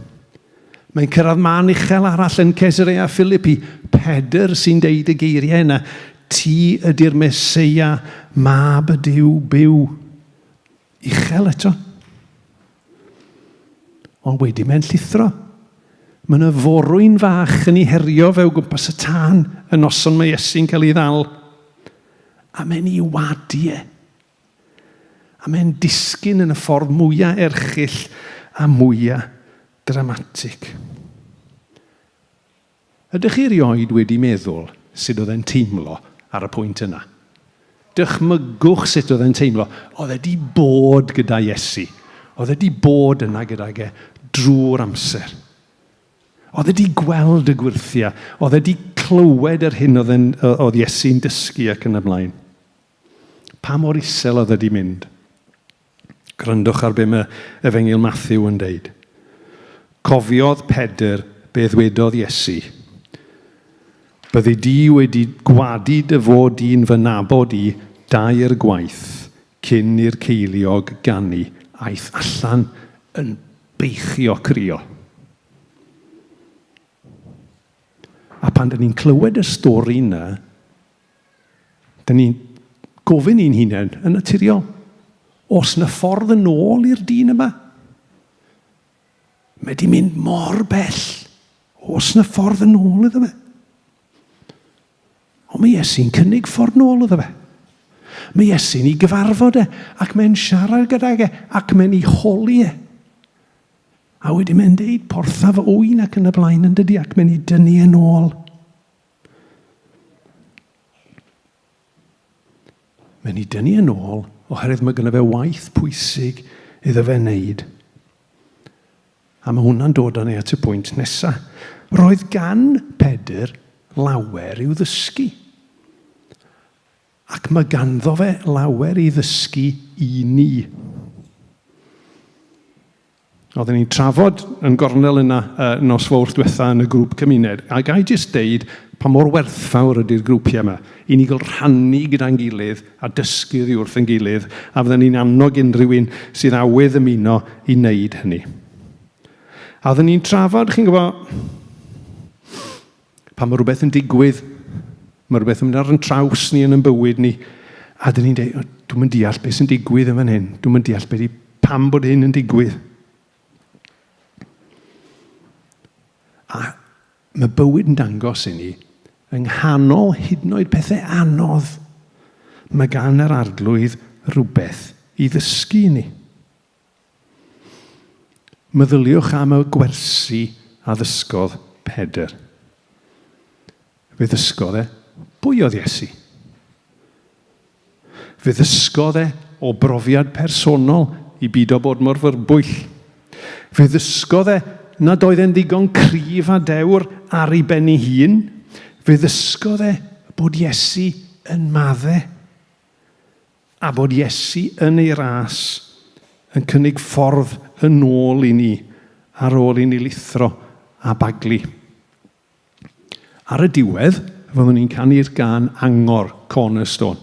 Mae'n cyrraedd man uchel arall yn Caesarea Philippi. Pedr sy'n deud y geiriau yna. Ti ydy'r Meseia, mab y Duw byw. Uchel eto. Ond wedi mae'n llithro. Mae'n y forwyn fach yn ei herio fe o gwmpas y tân y noson mae Iesu'n cael ei ddal. A mae'n ei wadu e. A mae'n disgyn yn y ffordd mwyaf erchyll a mwyaf dramatig. Ydych chi rioed wedi meddwl sut oedd e'n teimlo ar y pwynt yna? Dychmygwch sut oedd e'n teimlo. Oedd e di bod gyda Iesu. Oedd e di bod yna gyda ge drwy'r amser. Oedd e di gweld y gwirthiau. Oedd e di clywed yr hyn oedd Iesu'n dysgu ac yn y blaen. Pa mor isel oedd e di mynd? Grandwch ar be mae Efengyl Matthew yn deud. Cofiodd Pedr beth wedodd Iesu. Byddi di wedi gwadu dy fod i'n fy nabod i 2 gwaith cyn i'r ceiliog ganu aeth allan yn beichio crio. A pan dyn ni'n clywed y stori yna, dyn ni'n gofyn i'n hunain yn naturiol, os na ffordd yn ôl i'r dyn yma? Mae di mynd mor bell. Os na ffordd yn ôl iddo fe? Ond mae Iesu'n cynnig ffordd nôl iddo fe. Mae Iesu'n ei gyfarfod e, ac mae'n siarad gyda e, ac mae'n ei holi e. A wedi mae'n deud porthaf ŵyn ac yn y blaen yn dydi, ac mae'n ei dynnu yn ôl. Mae'n ei dynnu yn ôl, oherwydd mae gyda fe waith pwysig iddo fe wneud. A mae hwnna'n dod â ni at y pwynt nesaf. Roedd gan Pedr lawer i'w ddysgu. Ac mae ganddo fe lawer i ddysgu i ni. Oedden ni'n trafod yn gornel yna nos fawr diwetha yn y grŵp cymuned. A gai jyst deud pa mor werthfawr ydy'r grwpiau yma. I ni gael rhannu gyda'n gilydd a dysgu ddi wrth yn gilydd. A fydden ni'n annog unrhyw un sydd awydd ymuno i wneud hynny. A oedden ni'n trafod, chi'n gwybod, pan mae rhywbeth yn digwydd, mae rhywbeth yn mynd ar yn traws ni yn yn bywyd ni, a oedden ni'n dweud, dwi'n mynd deall beth sy'n digwydd yn fan hyn, dwi'n mynd deall pam bod hyn yn digwydd. A mae bywyd yn dangos i ni, yng nghanol hyd yn oed pethau anodd, mae gan yr arglwydd rhywbeth i ddysgu ni. Meddyliwch am y gwersi a ddysgodd Pedr. Fe ddysgodd e, pwy oedd Iesu? Fe ddysgodd e o brofiad personol i byd o bod mor fyrbwyll. Fe ddysgodd e nad oedd e'n ddigon cryf a dewr ar ei ben ei hun. Fe ddysgodd e bod Iesu yn maddau a bod Iesu yn ei ras yn cynnig ffordd yn ôl i ni ar ôl i ni lithro a baglu. Ar y diwedd, fyddwn ni'n canu'r gân Angor, Cornerstone.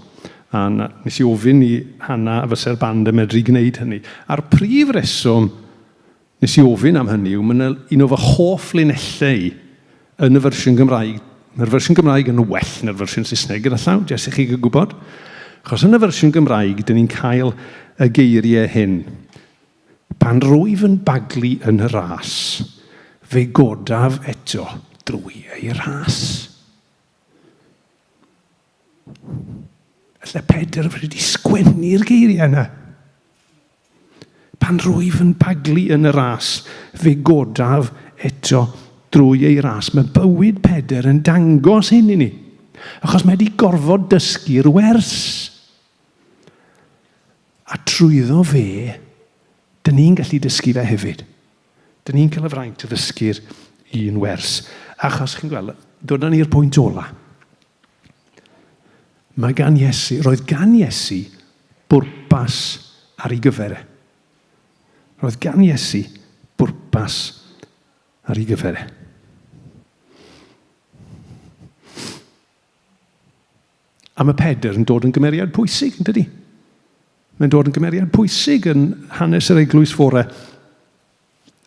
A nes i ofyn i Hannah a fysa'r band yn medru gwneud hynny. A'r prif reswm nes i ofyn am hynny yw, mae'n un o fy hoff linellau yn y fersiwn Gymraeg. Mae'r fersiwn Gymraeg yn well na'r fersiwn Saesneg gyda llaw, jes i chi gwybod. Achos yn y fersiwn Gymraeg, dyn ni'n cael y geiriau hyn. Pan rwyf yn baglu yn y ras, fe godaf eto drwy ei ras. Alla Pedr wedi sgwennu'r geiriau yna. Pan rwyf yn baglu yn y ras, fe godaf eto drwy ei ras. Mae bywyd Pedr yn dangos hyn i ni. Achos mae wedi gorfod dysgu'r wers. A trwyddo fe, dyn ni'n gallu dysgu fe hefyd. Dyn ni'n cael y fraint o ddysgu'r un wers. Achos chi'n gweld, dod ni'r pwynt ola. Roedd gan Iesu bwrpas ar ei gyfer e. Roedd gan Iesu bwrpas ar ei gyfer e. A mae Pedr yn dod yn gymeriad pwysig, yn dydi? Mae'n dod yn gymeriad pwysig yn hanes yr Eglwys Fore.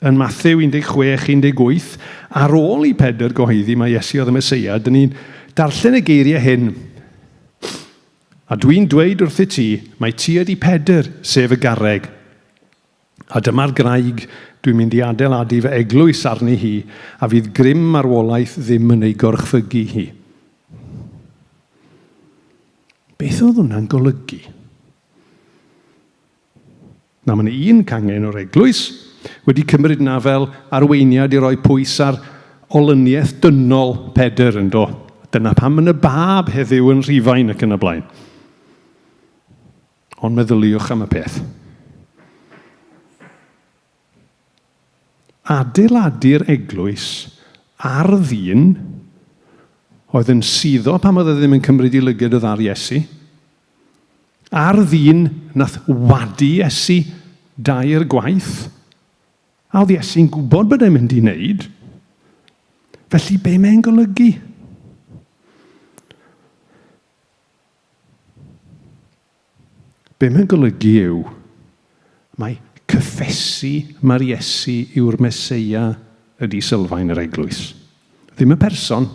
Yn Mathew 16-18, ar ôl i Pedr gyhoeddi mae Iesu oedd y Meseia, dyn ni'n darllen y geiriau hyn. A dwi'n dweud wrth i ti, mae ti ydi Pedr, sef y garreg. A dyma'r graig dwi'n mynd i adeiladu fy eglwys arni hi, a fydd grym marwolaeth ddim yn ei gorchfygu hi. Beth oedd hwnna'n golygu? Na, mae'n un cangen o'r eglwys wedi cymryd na fel arweiniad i roi pwys ar olyniaeth dynol Pedr yn do. Dyna pam yn y bab heddiw yn Rhufain ac yn y blaen. Ond meddyliwch am y peth. Adeiladu'r eglwys ar ddyn oedd yn suddo pam oedd e ddim yn cymryd i lygad o ddar Iesu. Ar ddyn nath wadu Iesu dair gwaith. A oedd Iesu'n gwybod bod e'n mynd i wneud. Felly be mae'n golygu? Be mae'n golygu yw, mae cyffesu mae'r Iesu yw'r Meseia ydi sylfaen yr eglwys. Ddim y person,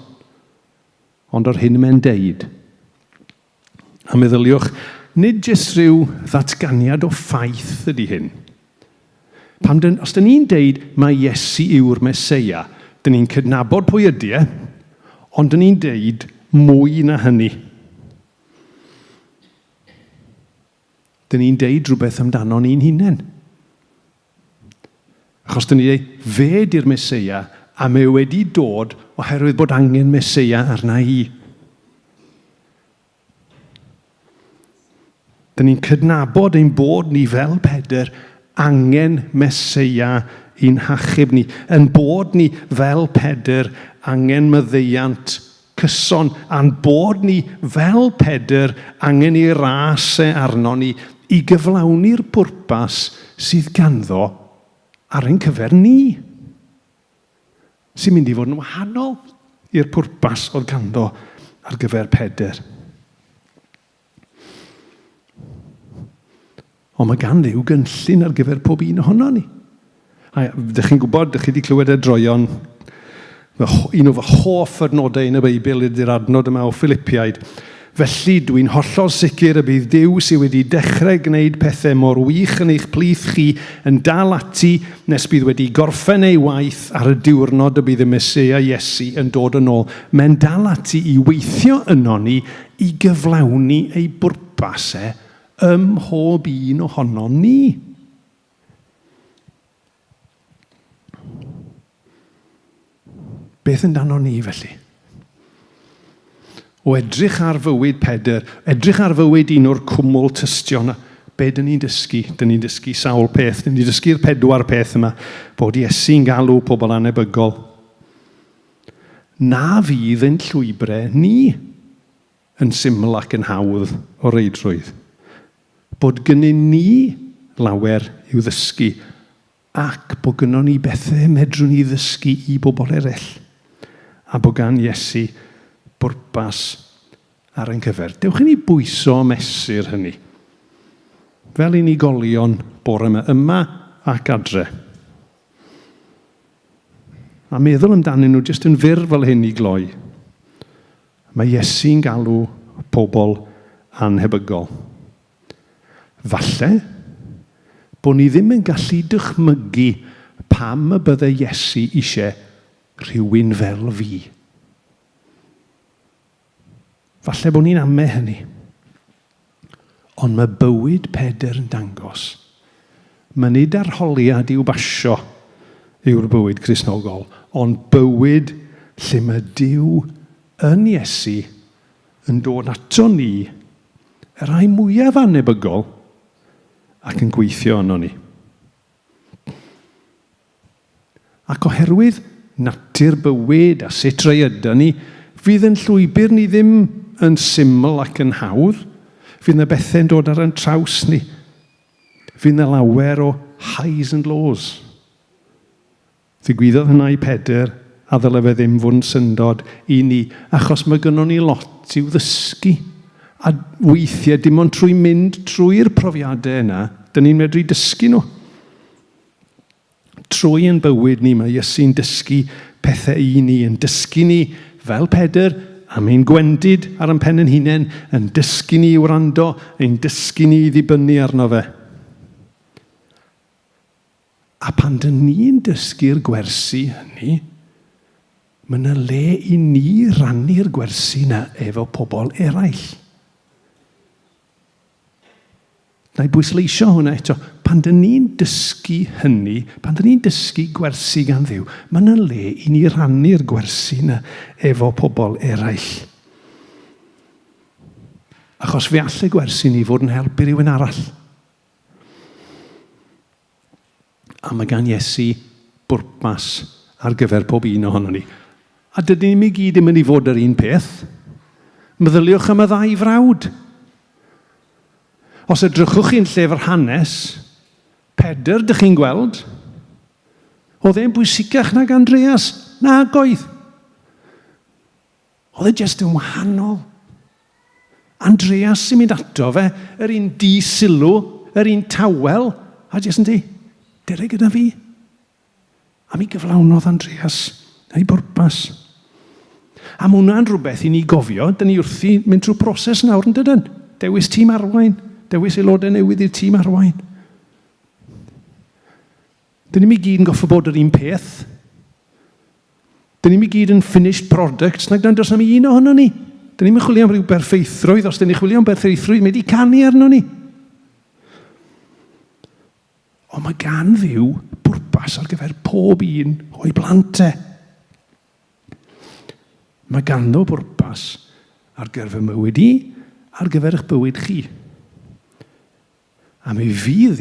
ond o'r hyn mae'n deud. A meddyliwch, nid jyst rhyw ddatganiad o ffaith ydy hyn. Os dyn ni'n deud mae Iesu yw'r Meseia, dyn ni'n cydnabod pwy ydy e, ond dyn ni'n deud mwy na hynny. Dyn ni'n deud rhywbeth amdano ni'n hunain. Achos dyn ni'n deud, fe di'r Meseia, a mae wedi dod oherwydd bod angen Meseia arna hi. Dyn ni'n cydnabod ein bod ni fel Pedr angen Meseia i'n hachub ni. Yn bod ni fel Pedr angen maddeuant cyson. A'n bod ni fel Pedr angen i rasau arno ni i gyflawni'r pwrpas sydd ganddo ar ein cyfer ni. Sy'n mynd i fod yn wahanol i'r pwrpas oedd ganddo ar gyfer Pedr. Ond mae gan Dduw gynllun ar gyfer pob un ohono ni. Dych chi'n gwybod, dych chi wedi clywed y droion, un o fy hoff adnodau yn y Beibl ydy'r adnod yma o Philippiaid. Felly dwi'n hollol sicr y bydd Duw sydd wedi dechrau gwneud pethau mor wych yn eich plith chi yn dal ati nes bydd wedi gorffen ei waith ar y diwrnod y bydd y Meseia Iesu yn dod yn ôl. Mae'n dal ati i weithio yno ni i gyflawni ei bwrpasau ym mhob un ohono ni. Beth amdano ni felly? O edrych ar fywyd Pedr, edrych ar fywyd un o'r cwmwl tystio yna, be dyn ni'n dysgu? Dyn ni'n dysgu sawl peth. Dyn ni'n dysgu'r 4 peth yma, bod Iesu'n galw pobl anebygol. Na fydd ein llwybrau ni yn syml ac yn hawdd o reidrwydd. Bod gynnyn ni lawer i'w ddysgu ac bod gynnon ni bethau medrwn ni ddysgu i bobl eraill. A bod gan Iesu bwrpas ar ein cyfer. Dewch i ni bwyso mesur hynny. Fel unigolion bore yma ac adre. A meddwl amdanyn nhw jyst yn fyr fel hyn i gloi. Mae Iesu'n galw pobl anhebygol. Falle bod ni ddim yn gallu dychmygu pam y bydde Iesu eisiau rhywun fel fi. Falle bod ni'n ame hynny. Ond mae bywyd Pedr yn dangos. Mae nid arholiad i'w basio yw'r bywyd Cristnogol, ond bywyd lle mae Duw yn Iesu yn dod ato ni, y rai mwyaf anebygol, ac yn gweithio yno ni. Ac oherwydd natur bywyd a sut rei yda ni, fydd yn llwybr ni ddim yn syml ac yn hawdd. Fydd yna bethau'n dod ar ein traws ni. Fydd yna lawer o highs and lows. Ddigwyddodd hynna i Pedr, a ddyle fe ddim fod yn syndod i ni, achos mae gynnon ni lot i'w ddysgu. A weithiau, dim ond trwy mynd trwy'r profiadau yna, dyn ni'n medru dysgu nhw. Trwy yn bywyd ni, mae Iesu'n dysgu pethau i ni, yn dysgu ni fel Pedr, a mae'n gwendid ar yn pen yn hunain, yn dysgu ni i wrando, yn dysgu ni i ddibynnu arno fe. A pan dyn ni'n dysgu'r gwersi hynny, mae yna le i ni rannu'r gwersi yna efo pobl eraill. Na i bwysleisio hwnna eto. Pan dyn ni'n dysgu hynny, pan dyn ni'n dysgu gwersi gan Dduw, mae yna le i ni rannu'r gwersi yna efo pobl eraill. Achos fe all y gwersi ni fod yn helpu rhywun arall. A mae gan Iesu bwrpas ar gyfer pob un ohono ni. A dydyn ni gyd yn mynd i fod yr un peth. Meddyliwch am y ddau frawd. Os edrychwch chi'n llyfr hanes, Pedr, dych chi'n gweld, oedd e'n bwysicach nag Andreas, nag oedd. Oedd e jyst yn wahanol. Andreas sy'n mynd ato fe, yr un di-sylw, yr un tawel, a jyst yn di, dere gyda fi. A mi gyflawnodd Andreas, neu bwrpas. A mae hwnna'n rhywbeth i ni gofio, dyn ni wrthi mynd trwy broses nawr yn dydyn. Dewis tîm arwain, dewis aelodau newydd i'r tîm arwain. Dyn ni'n gyd yn goffa bod yr un peth. Dyn ni'n gyd yn finished products, nag dan dos am un ohono ni. Dyn ni'n chwilio am ryw berffeithrwydd, os dyn ni'n chwilio am berffeithrwydd, mae wedi canu arno ni. Ond mae gan Dduw bwrpas ar gyfer pob un o'i blantau. Mae ganddo bwrpas ar gyfer mywyd i, ar gyfer eich bywyd chi. A mi fydd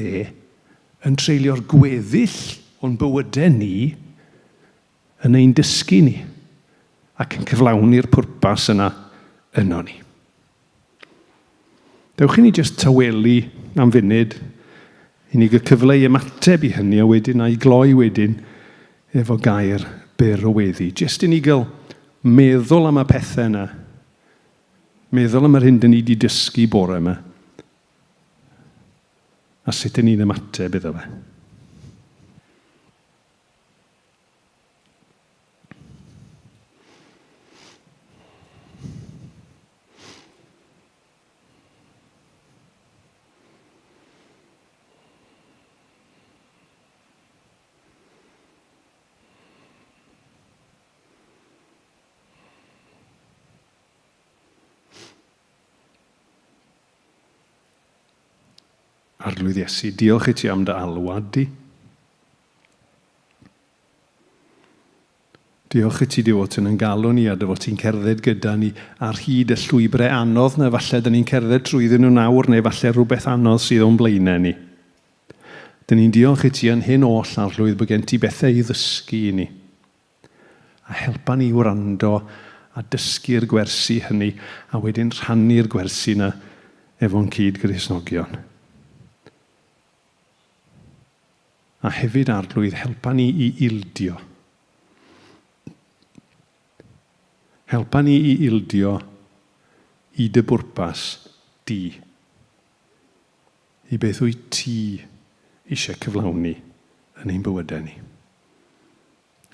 yn treulio'r gweddill o'n bywydau ni yn ein dysgu ni ac yn cyflawni'r pwrpas yna yno ni. Dewch i ni jyst tawelu am funud i ni gael cyfle i ymateb i hynny a wedyn a'i gloi wedyn efo gair byr o weddi. Jyst i ni gael meddwl am y pethau yna, meddwl am yr hyn dyn ni wedi dysgu bore yma, a sut dyn ni'n ymateb iddo fe. Arglwydd Iesu, diolch i ti am dy alwad di. Diolch i ti di fod yn galw ni a dy fod ti'n cerdded gyda ni ar hyd y llwybrau anodd na falle dyn ni'n cerdded trwyddyn nhw nawr neu falle rhywbeth anodd sydd o'n blaenau ni. Dyn ni'n diolch i ti yn hyn oll arglwydd bod gen ti bethau i ddysgu i ni. A helpa ni wrando a dysgu'r gwersi hynny a wedyn rhannu'r gwersi yna efo'n cyd Gristnogion. A hefyd arglwydd, helpa ni i ildio. Helpa ni i ildio i dy bwrpas di. I beth wyt ti eisiau cyflawni yn ein bywydau ni.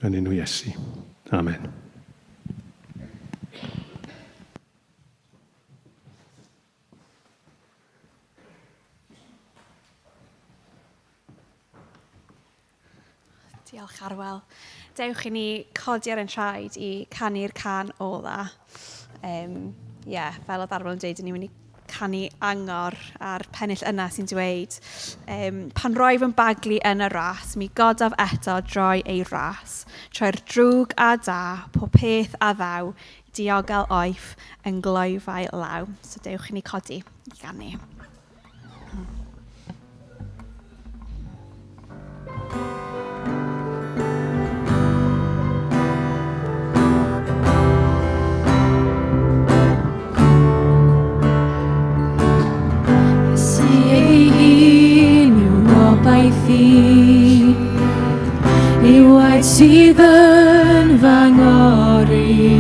Yn enw Iesu. Amen. Diolch Arwel. Dewch i ni codi ar ein traed i canu'r can ola. Fel oedd Arwel yn dweud, ni'n mynd i canu angor ar pennill yna sy'n dweud pan roedd yn baglu yn y ras, mi godaf eto droi ei ras. Troi'r drwg a da, pob peth a ddaw, diogel oif yn gloifau law. So dewch i ni codi i ganu. I waed sydd yn fy ngori.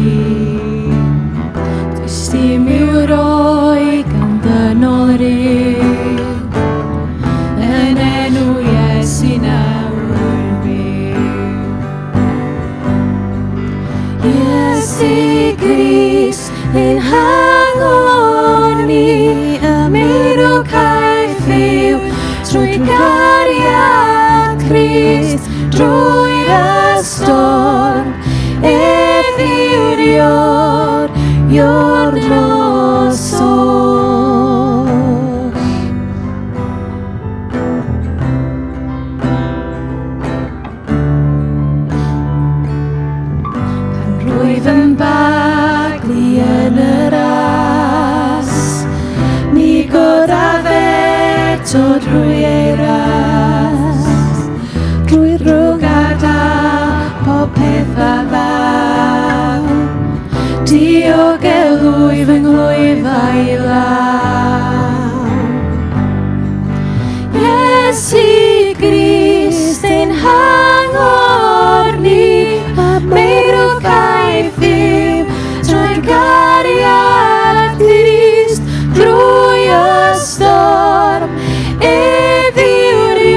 Does dim i'w roi gan ddynol ryw. Yn enw Iesu nawr byw. Iesu Grist ein hangor ni, y meirw caiff yw trwy gariad Crist, drwy y storm, efyrior, yw'r drosoch. Pan rwyf yn baglu yn y ras, mi godaf eto drwy ei ras. Drwy rwg a da, pob peth a ddaw, diogel wyf yng nghlwyfau law. Iesu Grist ein hangor ni, a meirw caiff yw trwy gariad Crist, drwy y storm, efyrior,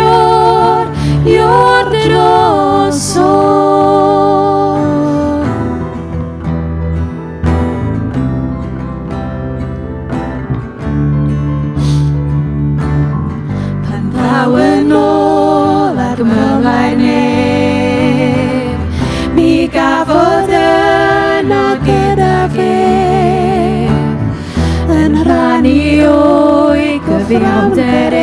yw'r drosoch. Pan ddaw yn ôl ac ymlaen mi gafodd yno gyda fe, yn rhannu o'i gyfiawnder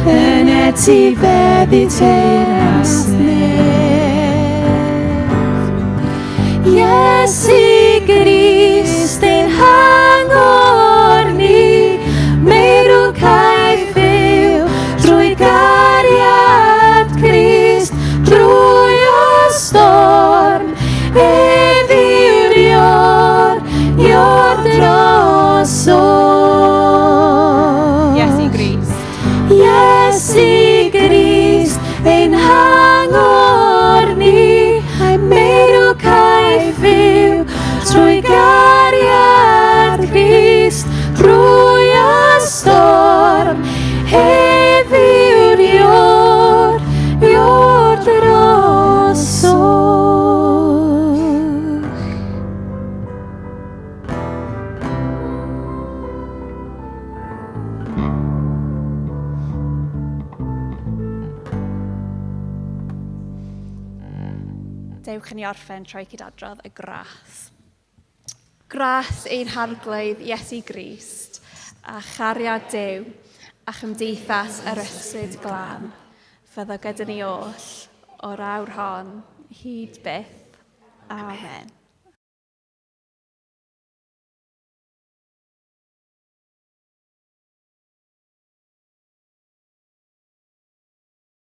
yn etifeddu teras nef. Iesu Grist ein hangor ni, meirw caiff yw drwy gariad Crist, drwy y storm, efyrior, yw'r drosoch. Iesu Grist. Iesu Grist ein hangor ni, a'i meirw caiff yw trwy gariad Crist, drwy y storm, efyrior, yw'r drosoch. Dewch i ni orffen trwy cydadrodd y gras. Gras ein harglwydd Iesu Grist, a chariad Duw, a chymdeithas yr ysbryd glân, fyddo gyda ni oll, o'r awr hon, hyd byth. Amen.